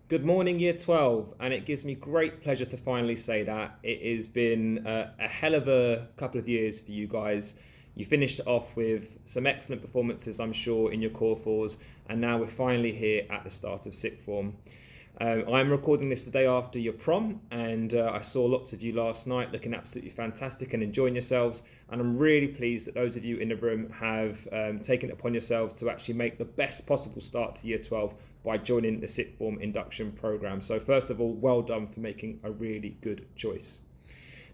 Good morning, Year 12, and it gives me great pleasure to finally say that. It has been a hell of a couple of years for you guys. You finished off with some excellent performances, I'm sure, in your core fours, and now we're finally here at the start of sixth form. I'm recording this the day after your prom, and I saw lots of you last night looking absolutely fantastic and enjoying yourselves. And I'm really pleased that those of you in the room have taken it upon yourselves to actually make the best possible start to Year 12 by joining the sixth form induction program. So first of all, well done for making a really good choice.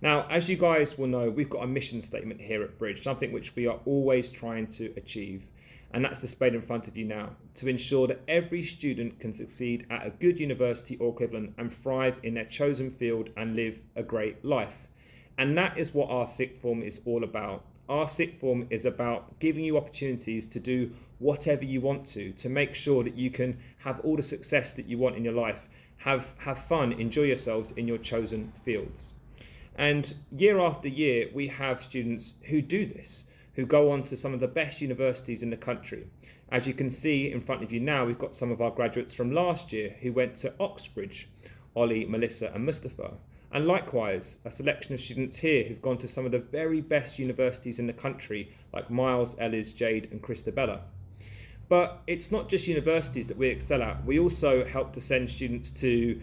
Now, as you guys will know, we've got a mission statement here at Bridge, something which we are always trying to achieve. And that's displayed in front of you now, to ensure that every student can succeed at a good university or equivalent and thrive in their chosen field and live a great life. And that is what our sixth form is all about. Our sixth form is about giving you opportunities to do whatever you want to make sure that you can have all the success that you want in your life, have fun, enjoy yourselves in your chosen fields. And year after year, we have students who do this, who go on to some of the best universities in the country. As you can see in front of you now, we've got some of our graduates from last year who went to Oxbridge, Ollie, Melissa and Mustafa. And likewise, a selection of students here who've gone to some of the very best universities in the country, like Miles, Ellis, Jade and Christabella. But it's not just universities that we excel at. We also help to send students to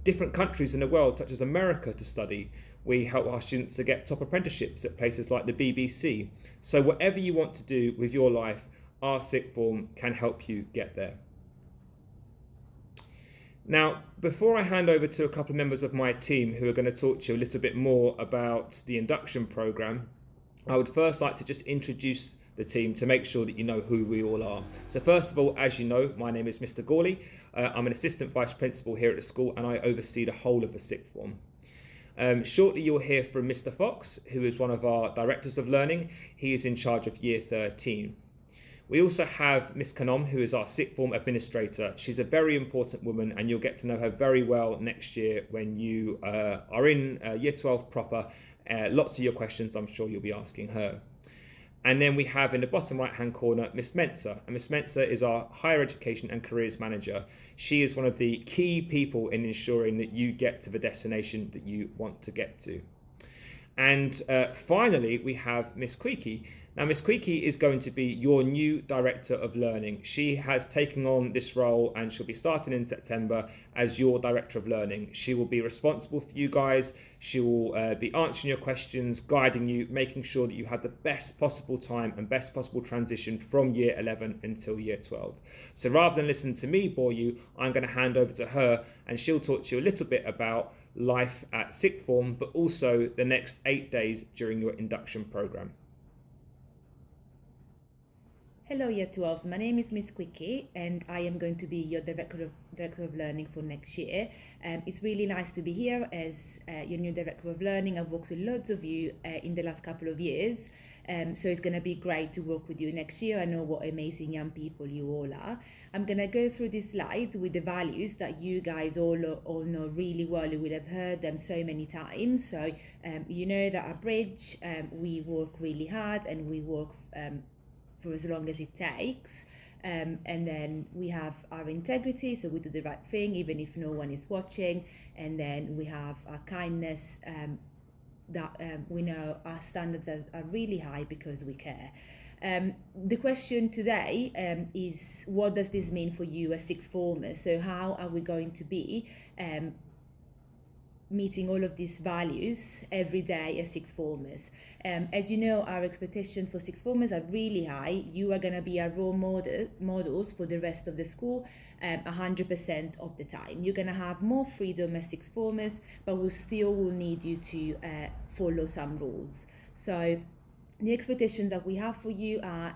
different countries in the world, such as America, to study. We help our students to get top apprenticeships at places like the BBC. So whatever you want to do with your life, our sixth form can help you get there. Now, before I hand over to a couple of members of my team who are going to talk to you a little bit more about the induction programme, I would first like to just introduce the team to make sure that you know who we all are. So first of all, as you know, my name is Mr. Gawley. I'm an assistant vice principal here at the school and I oversee the whole of the sixth form. Shortly you'll hear from Mr. Fox, who is one of our directors of learning. He is in charge of year 13. We also have Miss Kanom, who is our sixth form administrator. She's a very important woman and you'll get to know her very well next year when you are in year 12 proper. Lots of your questions I'm sure you'll be asking her. And then we have in the bottom right hand corner Miss Mensa, and Miss Mensa is our higher education and careers manager. She is one of the key people in ensuring that you get to the destination that you want to get to. And finally we have Miss Queeky. Now Miss Queeky is going to be your new director of learning. She has taken on this role and she'll be starting in September as your director of learning. She will be responsible for you guys. She will be answering your questions, guiding you, making sure that you have the best possible time and best possible transition from year 11 until year 12. So rather than listen to me bore you, I'm going to hand over to her and she'll talk to you a little bit about life at sixth form, but also the next 8 days during your induction programme. Hello Year 12s, my name is Miss Quickie and I am going to be your Director of Learning for next year. It's really nice to be here as your new Director of Learning. I've worked with loads of you in the last couple of years, so it's going to be great to work with you next year. I know what amazing young people you all are. I'm going to go through these slides with the values that you guys all know really well. You will have heard them so many times. So you know that at Bridge we work really hard and we work for as long as it takes, and then we have our integrity, so we do the right thing even if no one is watching, and then we have our kindness, that we know our standards are really high because we care. The question today is, what does this mean for you as sixth formers? So how are we going to be meeting all of these values every day as sixth formers? As you know, our expectations for sixth formers are really high. You are going to be our role models for the rest of the school 100% of the time. You're going to have more freedom as sixth formers, but we still will need you to follow some rules. So the expectations that we have for you are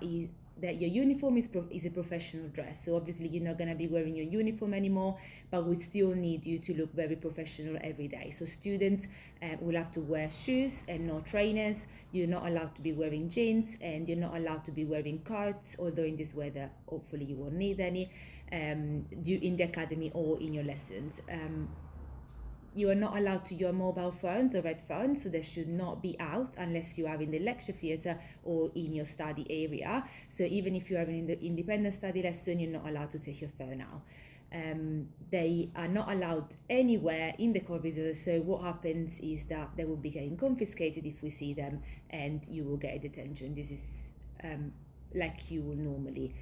that your uniform is a professional dress. So obviously you're not going to be wearing your uniform anymore, but we still need you to look very professional every day. So students will have to wear shoes and no trainers. You're not allowed to be wearing jeans and you're not allowed to be wearing coats, although in this weather hopefully you won't need any, in the academy or in your lessons. you are not allowed to use your mobile phones or red phones, so they should not be out unless you are in the lecture theatre or in your study area. So even if you are in the independent study lesson, you're not allowed to take your phone out. They are not allowed anywhere in the corridor, so what happens is that they will be getting confiscated if we see them, and you will get a detention. This is like you would normally,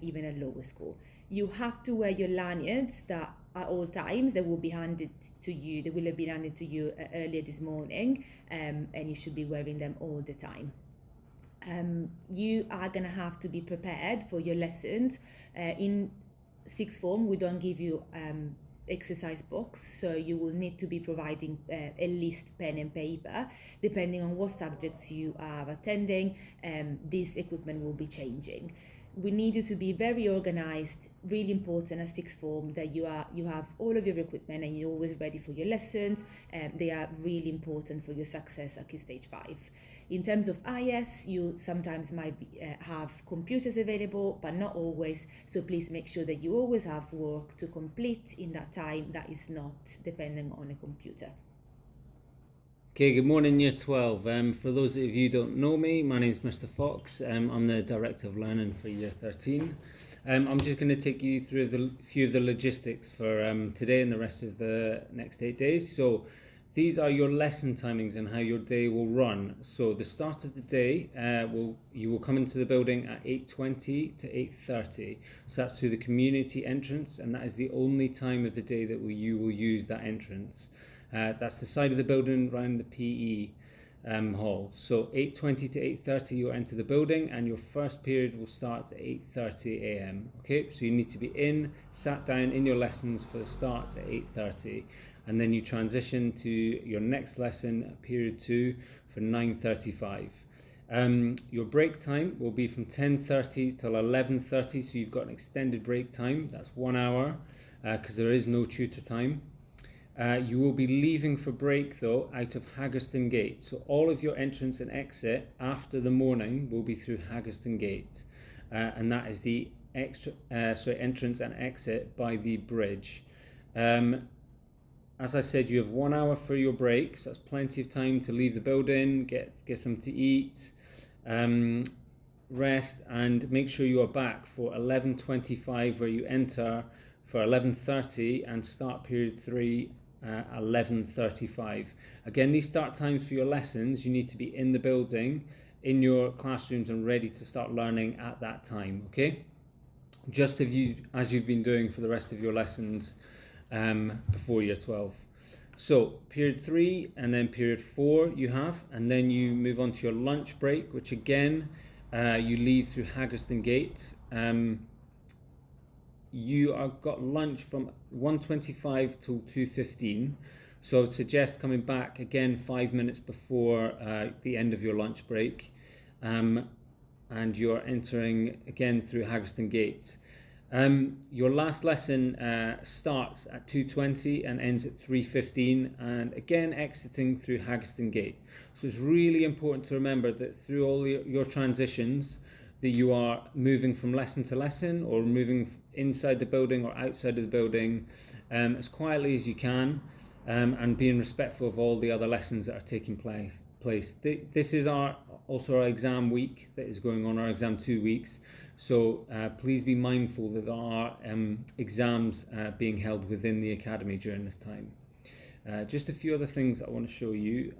even at lower school. You have to wear your lanyards that at all times. They will be handed to you. They will have been handed to you earlier this morning, and you should be wearing them all the time. You are going to have to be prepared for your lessons. In sixth form, we don't give you exercise books, so you will need to be providing at least pen and paper. Depending on what subjects you are attending, this equipment will be changing. We need you to be very organized. Really important at sixth form that you have all of your equipment and you're always ready for your lessons. They are really important for your success at Key Stage 5. In terms of IS, you sometimes might have computers available, but not always. So please make sure that you always have work to complete in that time that is not dependent on a computer. Okay, good morning, Year 12. For those of you who don't know me, my name is Mr. Fox. I'm the Director of Learning for Year 13. I'm just going to take you through a few of the logistics for today and the rest of the next 8 days. So these are your lesson timings and how your day will run. So the start of the day, you will come into the building at 8:20 to 8:30. So that's through the community entrance, and that is the only time of the day that you will use that entrance. That's the side of the building around the PE hall. So 8:20 to 8:30 you'll enter the building, and your first period will start at 8:30 a.m. Okay, so you need to be sat down in your lessons for the start at 8:30, and then you transition to your next lesson, period 2, for 9:35. Your break time will be from 10:30 till 11:30, so you've got an extended break time. That's 1 hour because there is no tutor time. You will be leaving for break though out of Haggerston Gate. So all of your entrance and exit after the morning will be through Haggerston Gate, and that is the entrance and exit by the bridge. As I said, you have 1 hour for your break, so that's plenty of time to leave the building, get something to eat, rest, and make sure you are back for 11:25 where you enter for 11:30 and start period 3 at 11:35. Again, these start times for your lessons, you need to be in the building, in your classrooms and ready to start learning at that time, okay? Just as you've been doing for the rest of your lessons before Year 12. So period 3 and then period 4 you have, and then you move on to your lunch break, which again, you leave through Haggerston Gate. You have got lunch from 1:25 till 2:15, so I would suggest coming back again 5 minutes before the end of your lunch break, and you're entering again through Haggerston Gate. Your last lesson starts at 2:20 and ends at 3:15, and again exiting through Haggerston Gate. So it's really important to remember that through all your transitions that you are moving from lesson to lesson or moving inside the building or outside of the building as quietly as you can, and being respectful of all the other lessons that are taking place. This is also our exam week that is going on, our exam 2 weeks. So please be mindful that there are exams being held within the academy during this time. Just a few other things I want to show you.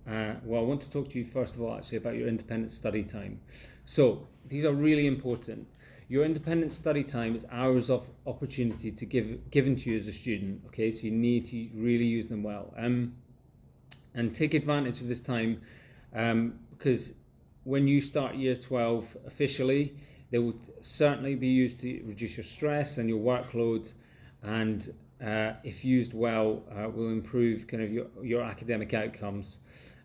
I want to talk to you first of all actually about your independent study time. So these are really important. Your independent study time is hours of opportunity given to you as a student. Okay, so you need to really use them well, and take advantage of this time, because when you start Year 12 officially, they will certainly be used to reduce your stress and your workload, and if used well, will improve kind of your academic outcomes.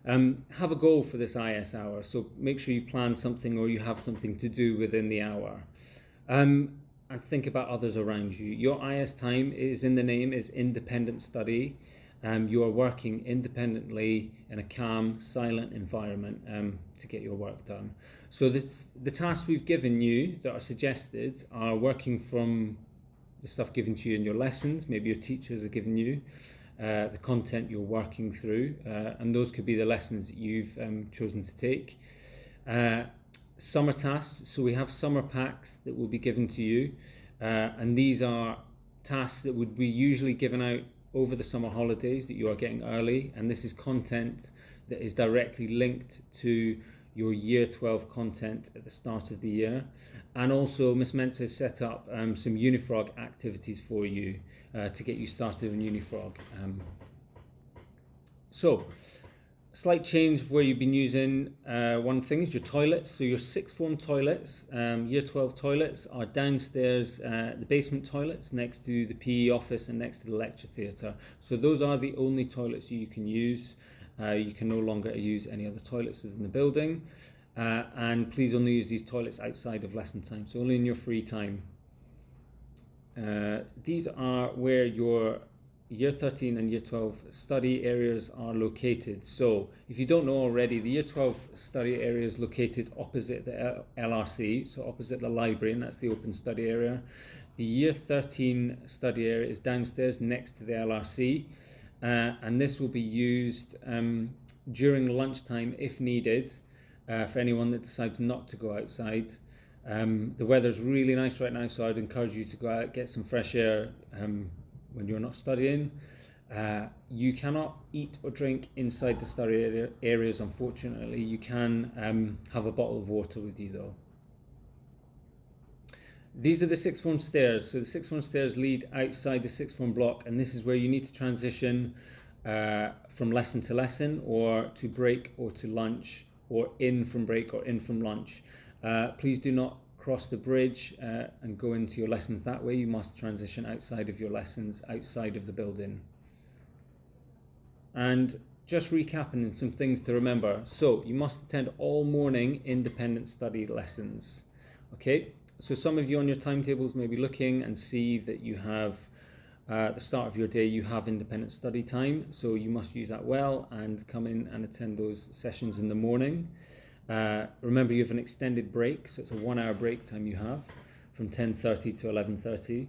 Have a goal for this IS hour, so make sure you've planned something or you have something to do within the hour. And think about others around you. Your IS time is in the name, is independent study. You are working independently in a calm, silent environment to get your work done. So the tasks we've given you that are suggested are working from the stuff given to you in your lessons, maybe your teachers are giving you, the content you're working through, and those could be the lessons that you've chosen to take. Summer tasks, so we have summer packs that will be given to you, and these are tasks that would be usually given out over the summer holidays that you are getting early, and this is content that is directly linked to your year 12 content at the start of the year. And also Miss Mensah has set up some Unifrog activities for you to get you started on Unifrog. So slight change of where you've been using. One thing is your toilets. So your sixth form toilets, year 12 toilets, are downstairs, the basement toilets next to the PE office and next to the lecture theatre. So those are the only toilets you can use. You can no longer use any other toilets within the building. And please only use these toilets outside of lesson time, so only in your free time. These are where your Year 13 and Year 12 study areas are located. So if you don't know already, the Year 12 study area is located opposite the LRC, so opposite the library, and that's the open study area. The Year 13 study area is downstairs next to the LRC, and this will be used during lunchtime if needed, for anyone that decides not to go outside. The weather's really nice right now, so I'd encourage you to go out, get some fresh air when you're not studying. You cannot eat or drink inside the study areas, unfortunately. You can have a bottle of water with you though. These are the sixth form stairs. So the sixth form stairs lead outside the sixth form block, and this is where you need to transition from lesson to lesson, or to break or to lunch, or in from break or in from lunch. Please do not cross the bridge and go into your lessons that way. You must transition outside of your lessons, outside of the building. And just recapping some things to remember. So you must attend all morning independent study lessons. Okay, so some of you on your timetables may be looking and see that you have at the start of your day you have independent study time, so you must use that well and come in and attend those sessions in the morning. Remember, you have an extended break, so it's a 1 hour break time you have from 10:30 to 11:30.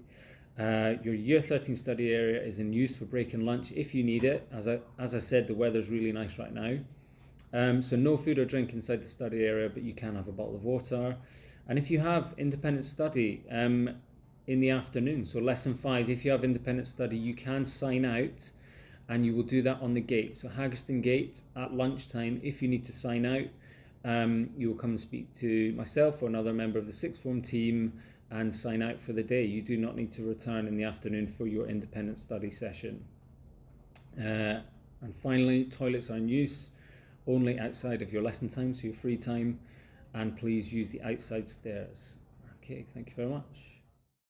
Your Year 13 study area is in use for break and lunch if you need it. As I said, the weather's really nice right now. So no food or drink inside the study area, but you can have a bottle of water. And if you have independent study in the afternoon, so lesson 5, if you have independent study, you can sign out, and you will do that on the gate. So Haggerston Gate at lunchtime, if you need to sign out, you will come and speak to myself or another member of the sixth form team and sign out for the day. You do not need to return in the afternoon for your independent study session. And finally, toilets are in use only outside of your lesson time, so your free time, and please use the outside stairs. Okay, thank you very much.